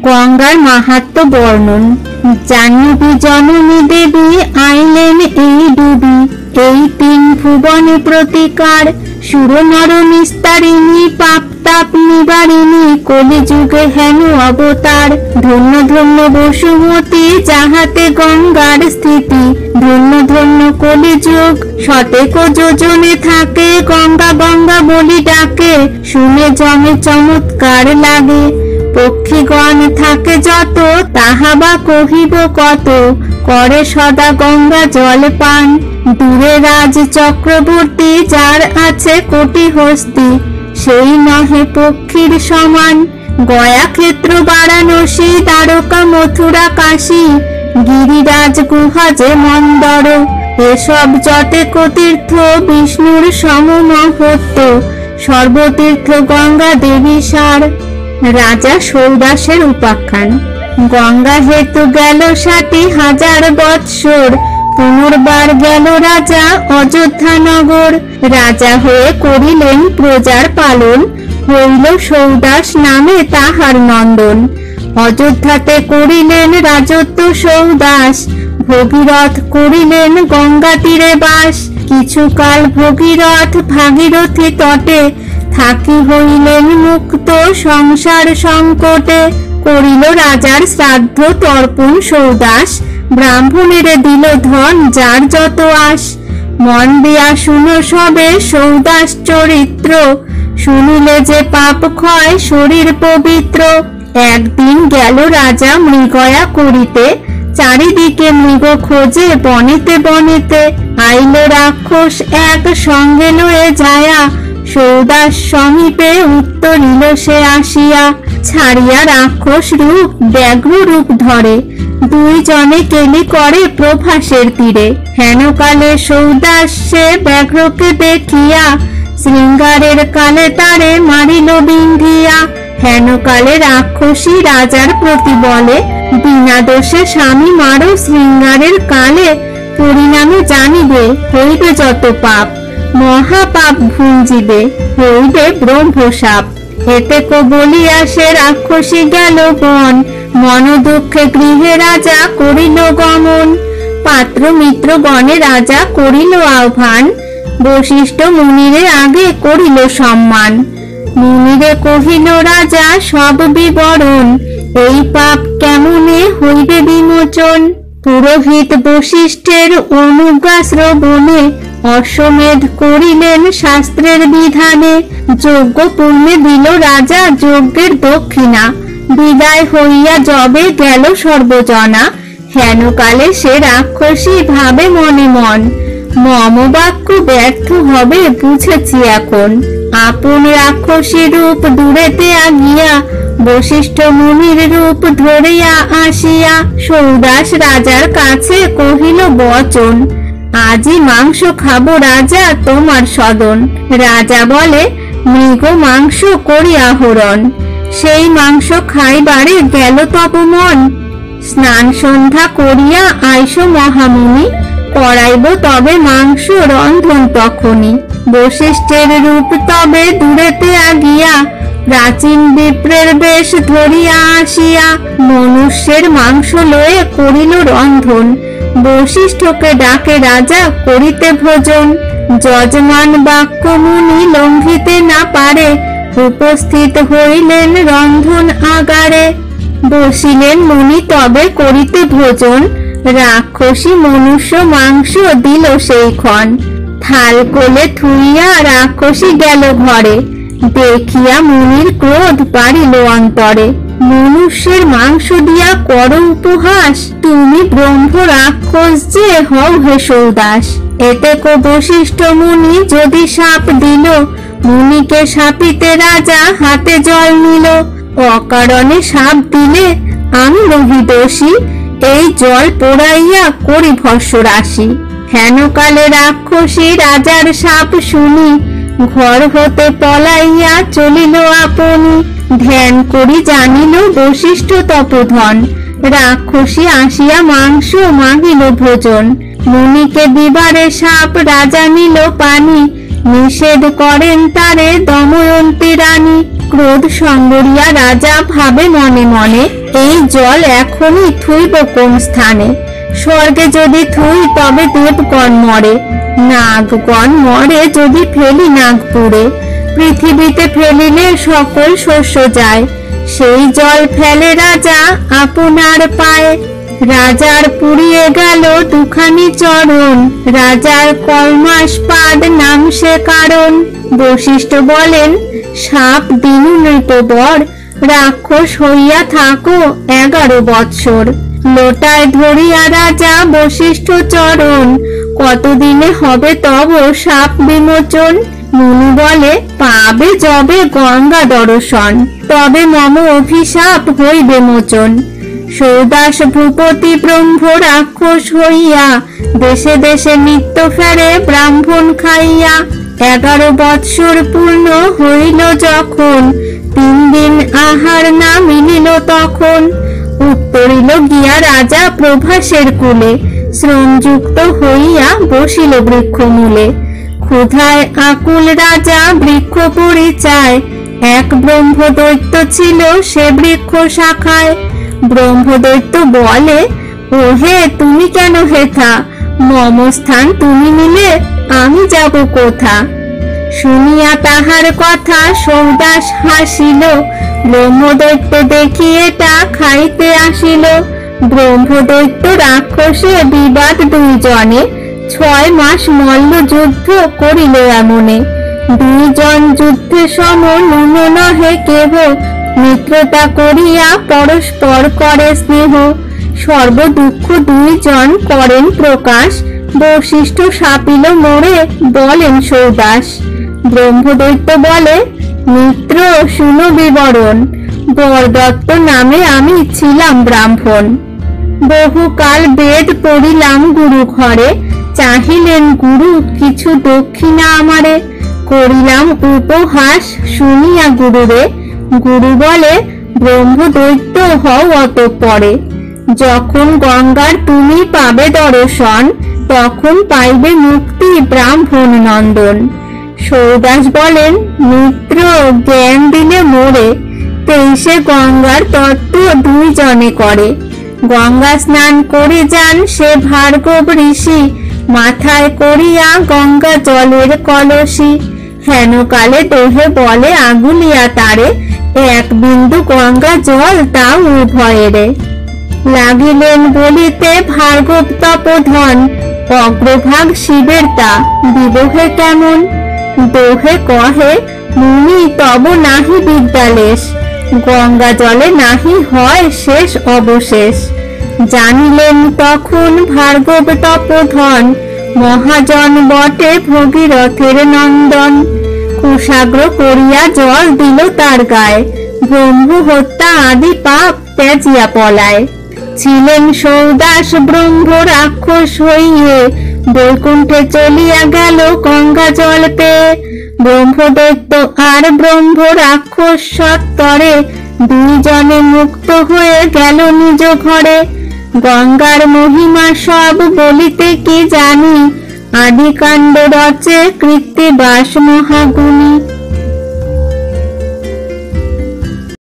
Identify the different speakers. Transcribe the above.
Speaker 1: গঙ্গার মাহাত্ম্য বর্ণন। জাহ্নবী জননী দেবী আইলেন এই ডুবি, এই তিন ভুবনে প্রতিকার, সুর নর নিস্তারিণী, পাপ তাপ নিবারিণী, কলিযুগে হেন অবতার। ধন্য ধন্য বসুমতী, যাহাতে গঙ্গার স্থিতি, ধন্য ধন্য কলিযুগ, শতেক যোজনে থাকে, গঙ্গা গঙ্গা বলি ডাকে, শুনে জমে চমৎকার লাগে। পক্ষীগণ থাকে যত, তাহা বা কহিব কত, করে সদা গঙ্গা জল পান। দূরে রাজ চক্রবর্তী, যার আছে কোটি হস্তি, সেই নহে পক্ষীর সমান। গয়া ক্ষেত্র বারাণসী, দ্বারকা মথুরা কাশী, গিরিরাজ গুহা যে মন্দর, এসব যতেক তীর্থ, বিষ্ণুর সম মহত্ব, সর্বতীর্থ গঙ্গা দেবী সার। রাজা সৌদাসের উপাখ্যান। গঙ্গা হেতু গেল ৬০,০০০ বৎসর, পুনর্বার গেল রাজা অযোধ্যা নগর। রাজা হয়ে করিলেন প্রজার পালন, হইল সৌদাস নামে তাহার নন্দন। অযোধ্যাতে করিলেন রাজত্ব সৌদাস, ভগীরথ করিলেন গঙ্গা তীরে বাস। কিছুকাল ভগীরথ ভাগীরথী তটে, থাকি হইলেন মুক্ত সংসার সংকটে। করিল রাজার শ্রাদ্ধ তর্পণ সৌদাস, ব্রাহ্মণের দিল ধন যার যত আস। মন দিয়া শুনো সবে সৌদাস চরিত্র, শুনিলে যে পাপ ক্ষয় শরীর পবিত্র। একদিন গেল রাজা মৃগয়া করিতে, চারিদিকে মৃগ খোঁজে বনেতে বনেতে। আইল রাক্ষস এক সঙ্গে লয়ে যায়া, সৌদাস সমীপে উত্তরিল সে আসিয়া। ছাড়িয়া রাক্ষস রূপ ব্যাঘ্র রূপ ধরে, দুইজনে কেলি করে প্রভাসের তীরে। হেনকালে সৌদাস সে ব্যাঘ্রকে দেখিয়া, শৃঙ্গারের কালে তারে মারিল বিন্ধিয়া। হেনকালে রাক্ষসী রাজার প্রতি বলে, বিনা দোষে স্বামী মারো শৃঙ্গারের কালে, পরিণামে জানিবে হইবে যত পাপ, মহাপাপ ভুঞ্জিবে হইবে ব্রহ্মশাপ। হেতেক বলিয়া সে রাক্ষসী গেল বন, মন দুঃখে গৃহে রাজা করিল গমন। পাত্র মিত্র গণে রাজা করিল আহ্বান, বশিষ্ঠ মুনিরে আগে করিল সম্মান। মুনিরে কহিল রাজা সব বিবরণ, এই পাপ কেমনে হইবে বিমোচন। পুরোহিত বশিষ্ঠের অনুজ্ঞা শ্রবণে, অশ্বমেধ করিলেন শাস্ত্রের বিধানে। যজ্ঞ পুণ্যে দিল রাজা যজ্ঞের দক্ষিণা, বিদায় হইয়া যবে গেল সর্বজনা। হেনকালে সে রাক্ষসী ভাবে মনে মন, মম বাক্য ব্যর্থ হবে বুঝেছি এখন। আপন রাক্ষসী রূপ দূরেতে আগিয়া, বশিষ্ঠ মুনির রূপ ধরিয়া আসিয়া। সৌদাস রাজার কাছে কহিল বচন, আজই মাংস খাবো রাজা তোমার সদন। রাজা বলে, মৃগ মাংস করি আহরণ। সেই মাংস খাইবারে গেল তপমন। স্নান সন্ধ্যা করিয়া আইসো মহামুনি, করাইব তবে মাংস রন্ধন তখনই। বশিষ্ঠের রূপ তবে দূরেতে আগিয়া, প্রাচীন বিপ্রের বেশ ধরিয়া আসিয়া। মনুষ্যের মাংস লয়ে করিল রন্ধন, বশিষ্ঠকে ডাকে রাজা করিতে ভোজন। যজমান বাক্য মুনি লঙ্ঘিতে না পারে, উপস্থিত হইলেন রন্ধন আগারে। বসিলেন মুনি তবে করিতে ভোজন, রাক্ষসী মনুষ্য মাংস দিল সেই ক্ষণ। থাল কোলে থুইয়া রাক্ষসী গেল ঘরে, দেখিয়া মুনির ক্রোধ বাড়িল অন্তরে। মনুষ্যের মাংস দিয়া করো উপহাস, তুমি ব্রহ্ম রাক্ষস যে হও হে সৌদাস। এতেক বশিষ্ঠ মুনি যদি শাপ দিল, মুনিকে শাপিতে রাজা হাতে জল নিল। অকারণে শাপ দিলে আমি নহি দোষী, এই জল পোড়াইয়া করি ভস্য রাশি। হেনকালে রাক্ষসী রাজার শাপ শুনি, ঘর হতে পলাইয়া চলিল আপনি। ধ্যান করি জানিল বশিষ্ঠ তপোধন, রাক্ষসী আসিয়া মাংস মাগিল ভোজন। মুনিকে দিবারে শাপ রাজা নিল পানি, নিষেধ করেন তারে দময়ন্তী রানী। ক্রোধ সংগরিয়া রাজা ভাবে মনে মনে, এই জল এখনই থুইব কোন স্থানে? স্বর্গে যদি থুই তবে দেবগণ মরে, নাগগণ মরে যদি ফেলি নাগপুরে। পৃথিবীতে ফেলিলে সকল শস্য যায়, সেই জল ফেলে রাজা আপনার পায়ে। রাজার পুড়িয়ে গেল দুখানি চরণ, রাজার কর্মাস্পাদ নাম সে কারণ। বশিষ্ঠ বলেন, সাপ দিনু নৃপবর, রাক্ষস হইয়া থাকো 11 বৎসর। লোটায় ধরিয়া রাজা বশিষ্ঠ চরণ, কতদিনে হবে তব সাপ বিমোচন? মুনি বলে, পাবে যবে গঙ্গা দর্শন, তবে মম অভিশাপ হইবে মোচন। সৌদাস ভূপতি ব্রহ্ম রাক্ষস হইয়া, দেশে দেশে নিত্য ফেরে ব্রাহ্মণ খাইয়া। 11 বৎসর পূর্ণ হইল যখন, 3 দিন আহার না মিলিল তখন। উত্তরিল গিয়া রাজা প্রভাসের কুলে, শ্রমযুক্ত হইয়া বসিল বৃক্ষ মূলে। ক্ষুধায় আকুল রাজা বৃক্ষ পরিচায়, এক ব্রহ্মদৈত্য ছিল সে বৃক্ষ শাখায়। ব্রহ্মদৈত্য বলে, ওহে তুমি কেন হেথা? মম স্থান তুমি নিলে আমি যাব কোথা? শুনিয়া তাহার কথা সৌদাস হাসিল, ব্রহ্মদৈত্য দেখি এটা খাইতে আসিল। ব্রহ্মদৈত্য রাক্ষসে বিবাদ দুইজনে, 6 মাস মল্ল যুদ্ধ করিল এমনে। 2 জন যুদ্ধে সম নুন নহে কেহ, মিত্রতা করিয়া পরস্পর করে স্নেহ। সর্ব দুঃখ 2 জন করেন প্রকাশ, বশিষ্ঠ শাপিল মোরে বলেন সৌদাস। ব্রহ্মদৈত্য বলে, মিত্র শুনো বিবরণ, বরদত্ত নামে আমি ছিলাম ব্রাহ্মণ। বহুকাল বেদ পড়িলাম গুরু ঘরে, চাহিলেন গুরু কিছু দক্ষিণা আমারে। করিলাম উপহাস শুনিয়া গুরুরে, গুরু বলে, ব্রহ্মদৈত্য হও অতঃপরে। যখন গঙ্গার তুমি পাবে দর্শন, তখন পাইবে মুক্তি ব্রাহ্মণ নন্দন। সৌদাস বলেন, মিত্র জ্ঞান দিলে মোরে, 23 গঙ্গার তত্ত্ব 2 জনে করে। গঙ্গা স্নান করে যান সে ভার্গব ঋষি, মাথায় করিয়া গঙ্গা জলের কলসি। হেনকালে দোহে বলে আগুলিয়া তারে, 1 বিন্দু গঙ্গা জল তাও উভয়েরে। লাগিলেন বলিতে ভার্গব তপোধন, অগ্রভাগ শিবের তা বিবহে কেমন? দোহে কহে, মুনি তব নাহি বিদ্যালেশ, গঙ্গা জলে নাহি হয় শেষ অবশেষ। জানিলেন তখন ভার্গব তপোধন, মহাজন বটে ভগীরথের নন্দন। কুশাগ্র করিয়া জল দিল তার গায়ে, ব্রহ্ম হত্যা আদি পাপ ত্যাজিয়া পলায়। ছিলেন সৌদাস ব্রহ্ম রাক্ষস হইয়ে, বৈকুণ্ঠে চলিয়া গেল গঙ্গা জল পেয়ে। ব্রহ্মদৈত্য আর ব্রহ্ম রাক্ষস সত্তরে, 2 জনে মুক্ত হয়ে গেল নিজ ঘরে। গঙ্গার মহিমা সব বলিতে কি জানি, আদিকাণ্ড রচে কৃত্তিবাস মহাগুণী।